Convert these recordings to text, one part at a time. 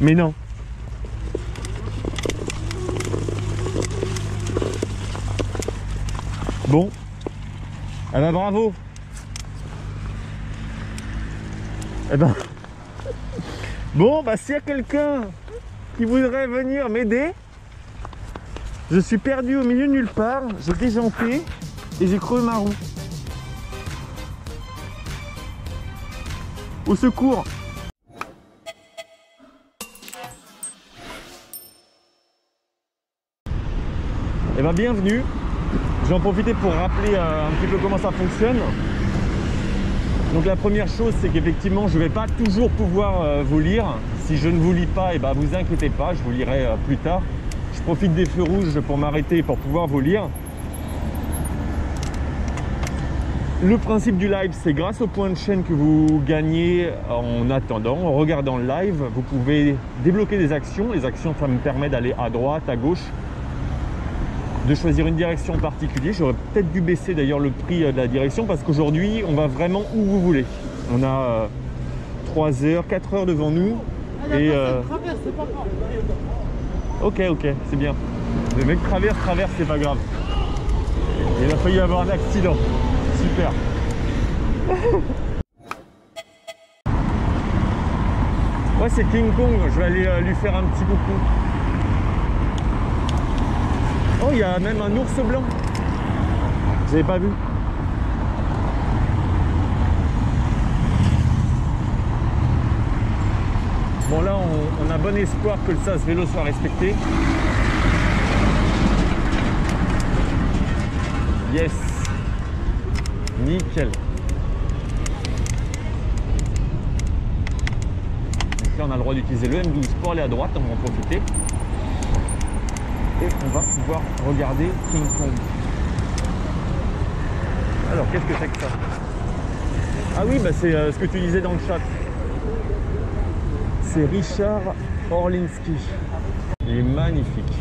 Mais non. Bon. Eh ben bravo. Eh ben. Bon, bah s'il y a quelqu'un qui voudrait venir m'aider, je suis perdu au milieu de nulle part, j'ai déjanté et j'ai crevé ma roue. Au secours! Eh ben bienvenue. Je vais en profiter pour rappeler un petit peu comment ça fonctionne. Donc la première chose, c'est qu'effectivement je ne vais pas toujours pouvoir vous lire. Si je ne vous lis pas, et ben vous inquiétez pas, je vous lirai plus tard. Je profite des feux rouges pour m'arrêter et pour pouvoir vous lire. Le principe du live, c'est grâce au point de chaîne que vous gagnez en attendant, en regardant le live, vous pouvez débloquer des actions. Les actions, ça me permet d'aller à droite, à gauche, de choisir une direction en particulier. J'aurais peut-être dû baisser d'ailleurs le prix de la direction parce qu'aujourd'hui, on va vraiment où vous voulez. On a 3 heures, 4 heures devant nous. Et ok, c'est bien. Le mec traverse, c'est pas grave. Il a failli avoir un accident. Super. Ouais, c'est King Kong. Je vais aller lui faire un petit coucou. Oh, il y a même un ours blanc. Vous n'avez pas vu? Bon, là, on a bon espoir que le sas vélo soit respecté. Yes. Nickel. Donc là, on a le droit d'utiliser le M12 pour aller à droite. On va en profiter. Et on va pouvoir regarder King Kong. Alors, qu'est-ce que c'est que ça? Ah oui, bah c'est ce que tu disais dans le chat. C'est Richard Orlinski. Il est magnifique.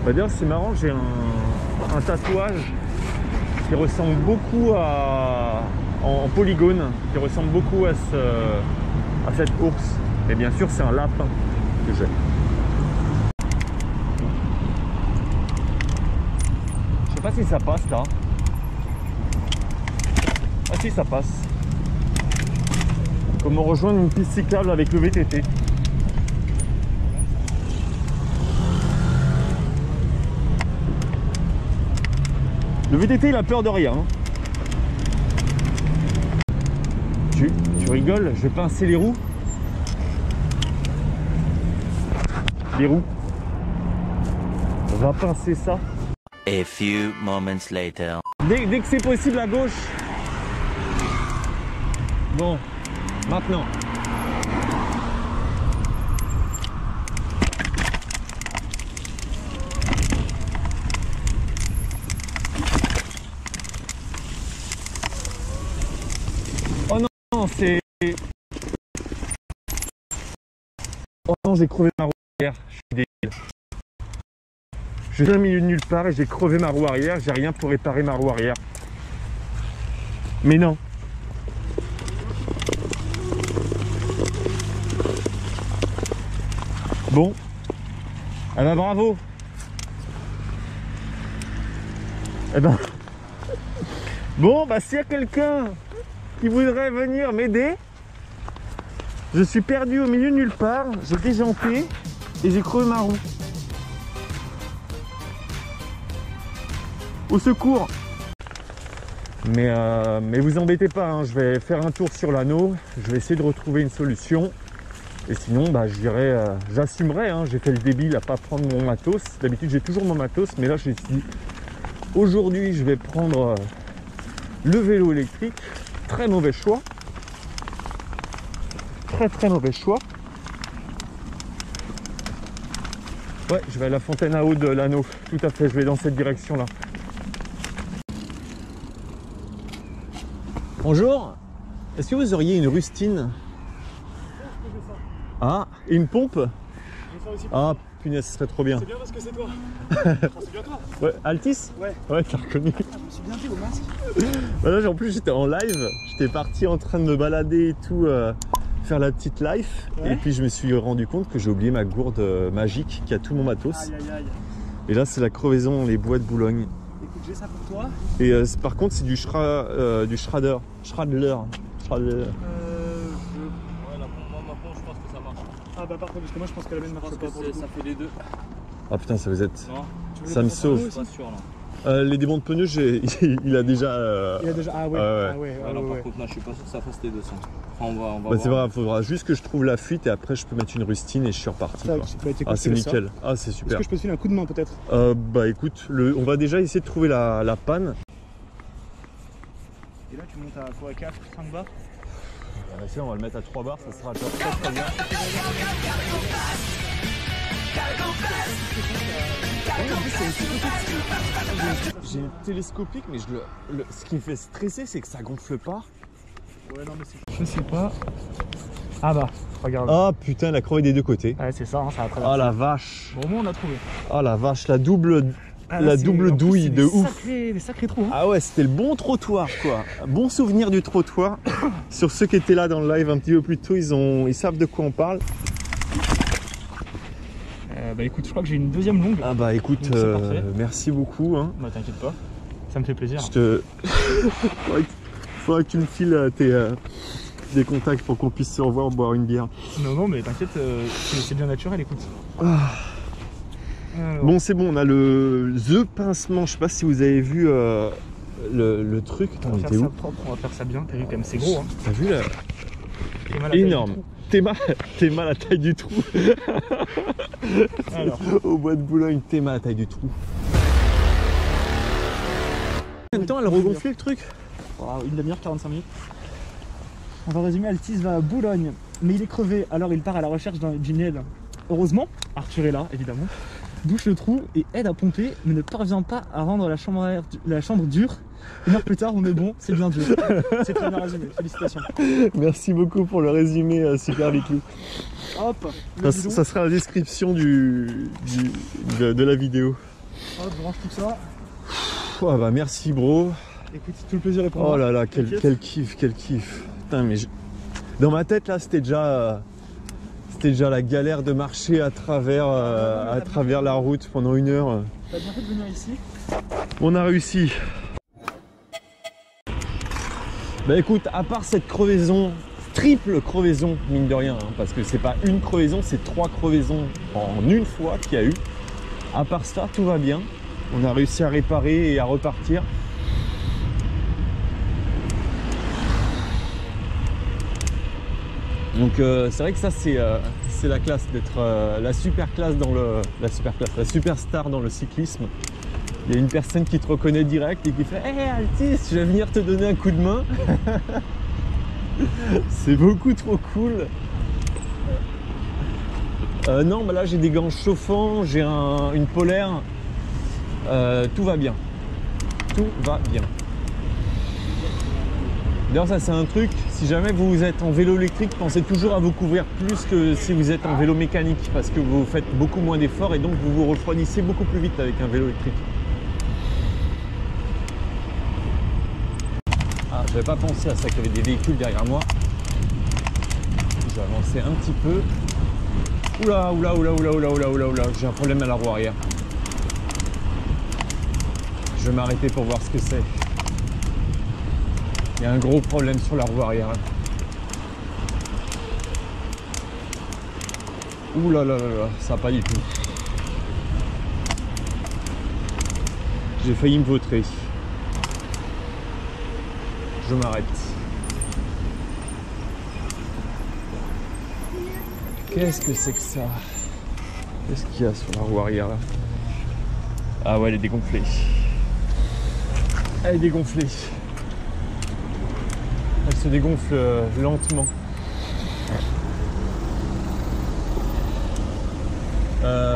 Bah d'ailleurs, c'est marrant, j'ai un tatouage qui ressemble beaucoup en polygone, qui ressemble beaucoup à cette ours. Et bien sûr, c'est un lapin que j'ai. Je sais pas si ça passe là. Ah si, ça passe. Comment rejoindre une piste cyclable avec le VTT. Le VTT, il a peur de rien. Tu rigoles, je vais pincer les roues. Les roues. On va pincer ça. A few moments later. Dès que c'est possible à gauche. Bon, maintenant. Oh non, c'est... Oh non, j'ai crevé ma roue arrière. Je suis débile. Je suis au milieu de nulle part et j'ai crevé ma roue arrière. J'ai rien pour réparer ma roue arrière. Mais non. Bon. Eh ben bravo. Eh ben... Bon, bah s'il y a quelqu'un qui voudrait venir m'aider, je suis perdu au milieu de nulle part, j'ai déjanté et j'ai crevé ma roue. Au secours. Mais vous embêtez pas, hein, je vais faire un tour sur l'anneau, je vais essayer de retrouver une solution. Et sinon, bah, je dirais, j'assumerai, hein, j'ai fait le débile à pas prendre mon matos. D'habitude, j'ai toujours mon matos, mais là, je me suis dit, aujourd'hui, je vais prendre le vélo électrique. Très mauvais choix. Très mauvais choix. Ouais, je vais à la fontaine à eau de l'anneau. Tout à fait, je vais dans cette direction-là. Bonjour. Est-ce que vous auriez une rustine? Ah, et une pompe? Ah, punaise, ce serait trop bien. C'est bien parce que c'est toi. C'est bien toi. Ouais, Altis? Ouais. Ouais, t'as reconnu. Je me suis bien dit au masque. Bah là, en plus, j'étais en live. J'étais parti en train de me balader et tout, faire la petite life. Ouais. Et puis je me suis rendu compte que j'ai oublié ma gourde magique qui a tout mon matos. Aïe aïe aïe. Et là c'est la crevaison, les bois de Boulogne. Écoute, j'ai ça pour toi. Et par contre c'est du Schrader. Schradler. Ouais, Ouais, la pompe, je pense que ça marche. Ah bah parfait, parce que moi je pense que la mienne Je marche pense pas que pour le coup. ça fait les deux. Ah putain ça vous êtes... Non, Tu veux ça le me prendre sauve. pour je suis nous pas aussi sûr là. les démons de pneus, il a déjà... Il y a déjà. Ah ouais, ouais. ah ouais, Ouais, non, ouais. par contre, là, je suis pas sûr que ça fasse les 200. Enfin, on va Bah, c'est voir. vrai, il faudra juste que je trouve la fuite et après je peux mettre une rustine et je suis reparti. Ça, Quoi. bah, écoute, Ah c'est fais ça. nickel, ah c'est Est-ce super. que je peux te filer un coup de main peut-être? Bah écoute, on va déjà essayer de trouver la panne. Et là tu montes à quoi, 4, 5 bars? On va le mettre à 3 bars, ça sera déjà très bien. J'ai une télescopique, mais ce qui me fait stresser, c'est que ça gonfle pas. Ouais, non, mais c'est. Je sais pas. Ah bah, regarde. Ah putain, la crevé des deux côtés. Ouais, c'est ça, hein, ça va traverser. Ah la vache. Bon, au moins on a trouvé. Ah la vache, la double Ah, là, c'est- double en plus, douille c'est de ouf. Des sacrés trous. Hein. Ah ouais, c'était le bon trottoir quoi. Bon souvenir du trottoir. Sur ceux qui étaient là dans le live un petit peu plus tôt, ils savent de quoi on parle. Bah écoute, je crois que j'ai une deuxième longue. Ah bah écoute, Donc, c'est parfait. merci beaucoup. Hein. Bah t'inquiète pas, ça me fait plaisir. Je te... faudrait que tu me files des contacts pour qu'on puisse se revoir boire une bière. Non, non, mais t'inquiète, c'est bien naturel, écoute. Ah. Alors, Bon c'est bon, on a the pincement. Je sais pas si vous avez vu le truc. Attends, on il va était faire ça où? propre, on va faire ça bien. T'as vu quand même, c'est gros. Hein. T'as vu là? T'es mal à la taille Énorme. du trou. T'es mal à la taille du trou. Alors, Au bois de Boulogne, t'es mal à la taille du trou. Combien de temps elle a regonflé le truc? une demi-heure, 45 minutes. On va résumer, Altis va à Boulogne, mais il est crevé, alors il part à la recherche d'une aide. Heureusement, Arthur est là, évidemment, bouche le trou et aide à pomper, mais ne parvient pas à rendre la chambre dure. Une heure plus tard, on est bon, c'est bien dur. C'est très bien résumé, félicitations. Merci beaucoup pour le résumé, super Vicky. Hop, le bidon. Ça sera la description de la vidéo. Hop, je range tout ça. Ah bah merci bro. Écoute, tout le plaisir est pour moi. Oh là là, quel T'inquiète. kiff, quel kiff. Putain mais dans ma tête là c'était déjà la galère de marcher à travers la route pendant 1 heure. T'as bien fait de venir ici. On a réussi. Bah écoute, à part cette crevaison, triple crevaison mine de rien, hein, parce que c'est pas une crevaison, c'est 3 crevaisons en une fois qu'il y a eu. À part ça, tout va bien. On a réussi à réparer et à repartir. Donc c'est vrai que ça c'est la classe d'être la super classe dans la superstar dans le cyclisme. Il y a une personne qui te reconnaît direct et qui fait hey Altis, je vais venir te donner un coup de main. C'est beaucoup trop cool. Non, bah là j'ai des gants chauffants, j'ai une polaire. Tout va bien. Tout va bien. D'ailleurs ça c'est un truc, si jamais vous êtes en vélo électrique, pensez toujours à vous couvrir plus que si vous êtes en vélo mécanique parce que vous faites beaucoup moins d'efforts et donc vous vous refroidissez beaucoup plus vite avec un vélo électrique. Ah, j'avais pas pensé à ça qu'il y avait des véhicules derrière moi. Je vais avancer un petit peu. Oula, oula, oula, oula, oula, oula, oula, oula, j'ai un problème à la roue arrière. Je vais m'arrêter pour voir ce que c'est. Il y a un gros problème sur la roue arrière. Ouh là là là là, ça va pas du tout. J'ai failli me vautrer. Je m'arrête. Qu'est-ce que c'est que ça? Qu'est-ce qu'il y a sur la roue arrière là? Ah ouais, elle est dégonflée. Elle est dégonflée. Elle se dégonfle lentement.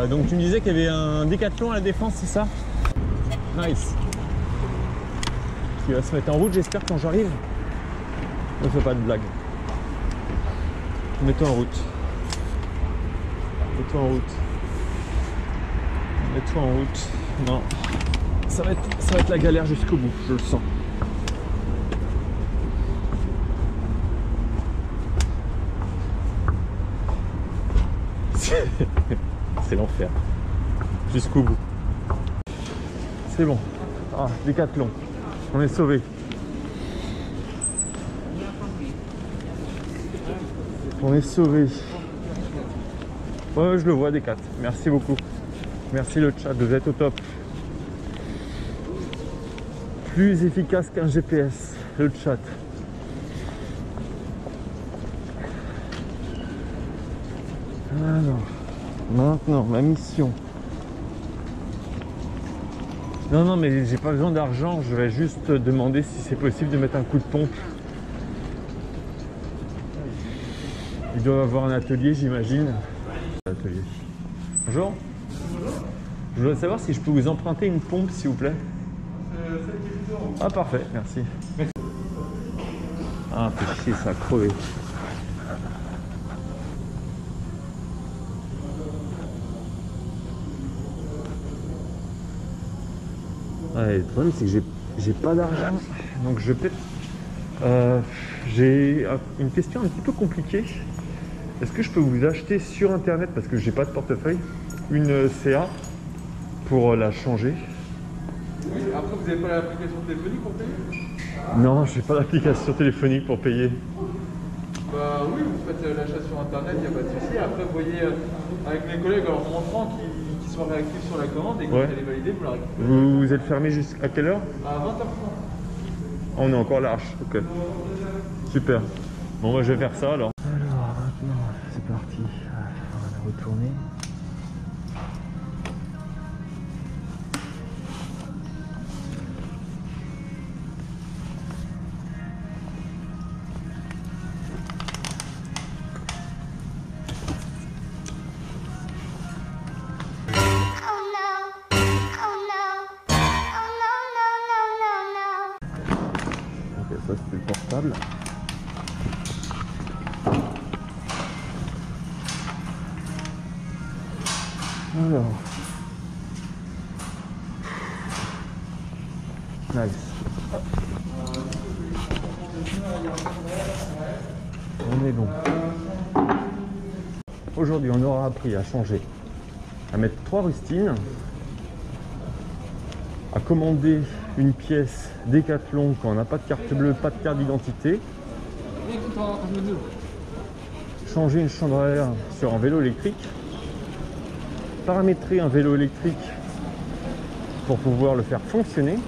Donc tu me disais qu'il y avait un décathlon à la Défense, c'est ça? Nice. Qui va se mettre en route, j'espère, quand j'arrive. Ne fais pas de blague. Mets-toi en route. Mets-toi en route. Mets-toi en route. Non. Ça va être la galère jusqu'au bout, je le sens. C'est l'enfer. Jusqu'au bout. C'est bon. Ah, Décathlon. On est sauvés. On est sauvés. Ouais, je le vois, Décat. Merci beaucoup. Merci le chat, vous êtes au top. Plus efficace qu'un GPS, le chat. Alors, maintenant, ma mission. Non, non, mais j'ai pas besoin d'argent, je vais juste demander si c'est possible de mettre un coup de pompe. Ils doivent avoir un atelier, j'imagine. Atelier. Bonjour. Je voudrais savoir si je peux vous emprunter une pompe, s'il vous plaît. Ah, parfait, merci. Ah, fait chier, ça a crevé. Ouais, le problème, c'est que j'ai pas d'argent, donc je vais peut-être... j'ai une question un petit peu compliquée. Est-ce que je peux vous acheter sur internet, parce que j'ai pas de portefeuille, une CA pour la changer? Oui, après vous n'avez pas l'application téléphonique pour payer? Non, j'ai pas d'application téléphonique pour payer. Bah oui, vous faites l'achat sur internet, il n'y a pas de souci. Après vous voyez avec mes collègues en montrant qu'ils soient réactifs sur la commande et quand elle est validée, vous la récupérez. Vous êtes fermé jusqu'à quelle heure? À 20h30. On est encore large, ok. Super. Bon, moi je vais faire ça alors. Alors, maintenant, c'est parti. On va retourner. Ça c'est le portable. Alors. Nice. On est bon. Aujourd'hui on aura appris à changer, à mettre 3 rustines, à commander une pièce Décathlon quand on n'a pas de carte bleue, pas de carte d'identité, changer une chambre à air sur un vélo électrique, paramétrer un vélo électrique pour pouvoir le faire fonctionner.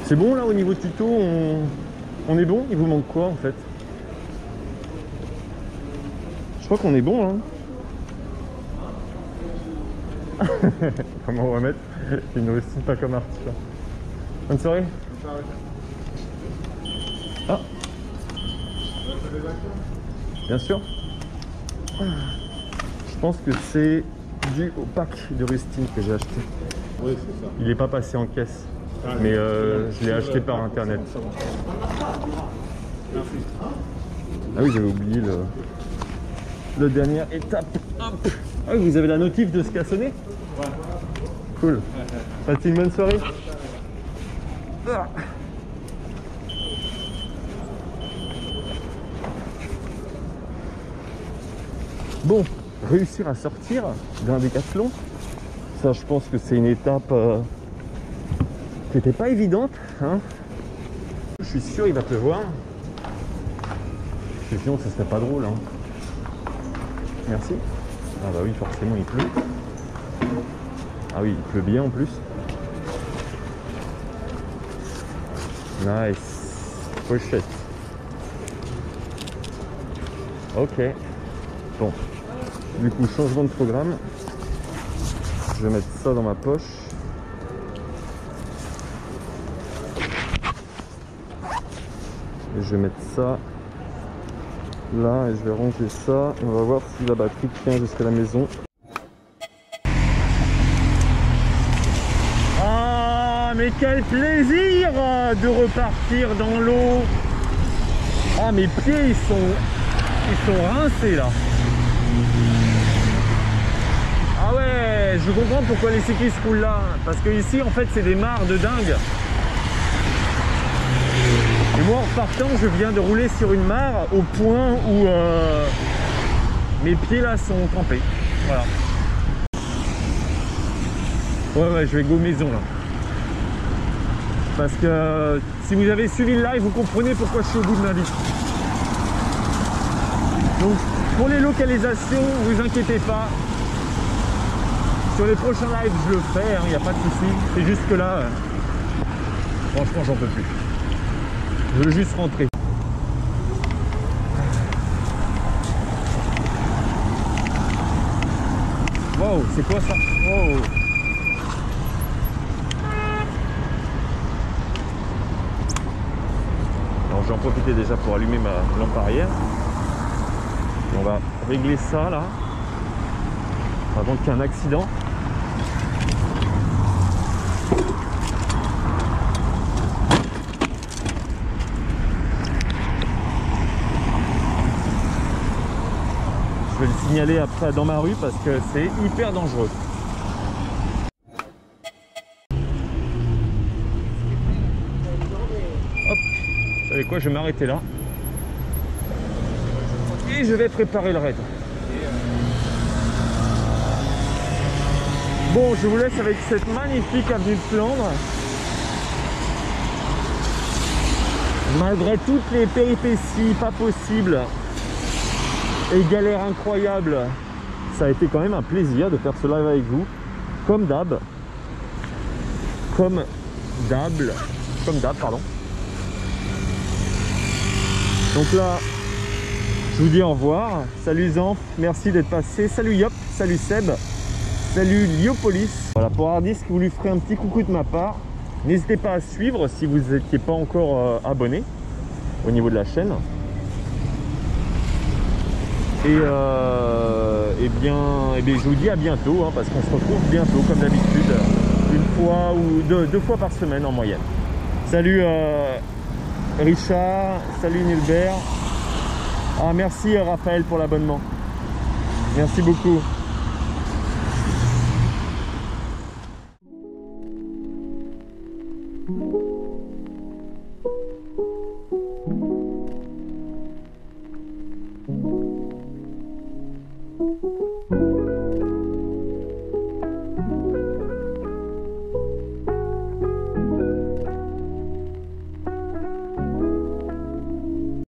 C'est bon là au niveau tuto, on est bon? Il vous manque quoi en fait? Je crois qu'on est bon hein. Comment on va mettre une rustine pas comme Arthur. Bonne soirée. Ah. Bien sûr. Je pense que c'est dû au pack de rustine que j'ai acheté. Oui, c'est ça. Il n'est pas passé en caisse. Mais je l'ai acheté par internet. Ah oui, j'avais oublié la dernière étape. Hop. Ah oui, vous avez la notif de ce qui a sonné? Ouais. Cool. Passez une bonne soirée. Ah. Bon, réussir à sortir d'un décathlon, ça je pense que c'est une étape qui n'était pas évidente. Hein. Je suis sûr il va pleuvoir. Parce que sinon ça serait pas drôle. Hein. Merci. Ah bah oui, forcément il pleut. Ah oui, il pleut bien en plus. Nice. Pochette. Ok. Bon. Du coup, changement de programme. Je vais mettre ça dans ma poche. Et je vais mettre ça là et je vais ranger ça. Et on va voir si la batterie tient jusqu'à la maison. Ah, mais quel plaisir de repartir dans l'eau. Ah, mes pieds ils sont rincés là. Ah ouais, je comprends pourquoi les cyclistes roulent là. Parce que ici en fait c'est des mares de dingue. Et moi en repartant je viens de rouler sur une mare au point où Mes pieds là sont trempés. Voilà. Ouais, je vais go maison là. Parce que si vous avez suivi le live, vous comprenez pourquoi je suis au bout de ma vie. Donc pour les localisations, vous inquiétez pas. Sur les prochains lives, je le fais, il n'y a pas de souci. C'est juste que là, franchement, j'en peux plus. Je veux juste rentrer. Wow, c'est quoi ça? Wow. Alors, je vais en profiter déjà pour allumer ma lampe arrière. Et on va régler ça là, avant qu'il y ait un accident. Je vais le signaler après dans ma rue parce que c'est hyper dangereux. Hop, vous savez quoi, je vais m'arrêter là. Et je vais préparer le raid. Bon, je vous laisse avec cette magnifique avenue de Flandre. Malgré toutes les péripéties pas possibles et galères incroyables, ça a été quand même un plaisir de faire ce live avec vous. Comme d'hab. Comme d'hab, pardon. Donc là, je vous dis au revoir. Salut Zanf, merci d'être passé. Salut Yop, salut Seb, salut Liopolis. Voilà, pour Hardisk, vous lui ferez un petit coucou de ma part. N'hésitez pas à suivre si vous n'étiez pas encore abonné au niveau de la chaîne. Et bien, je vous dis à bientôt, parce qu'on se retrouve bientôt, comme d'habitude, une fois ou deux fois par semaine en moyenne. Salut Richard, salut Nilbert. Ah, merci Raphaël pour l'abonnement. Merci beaucoup.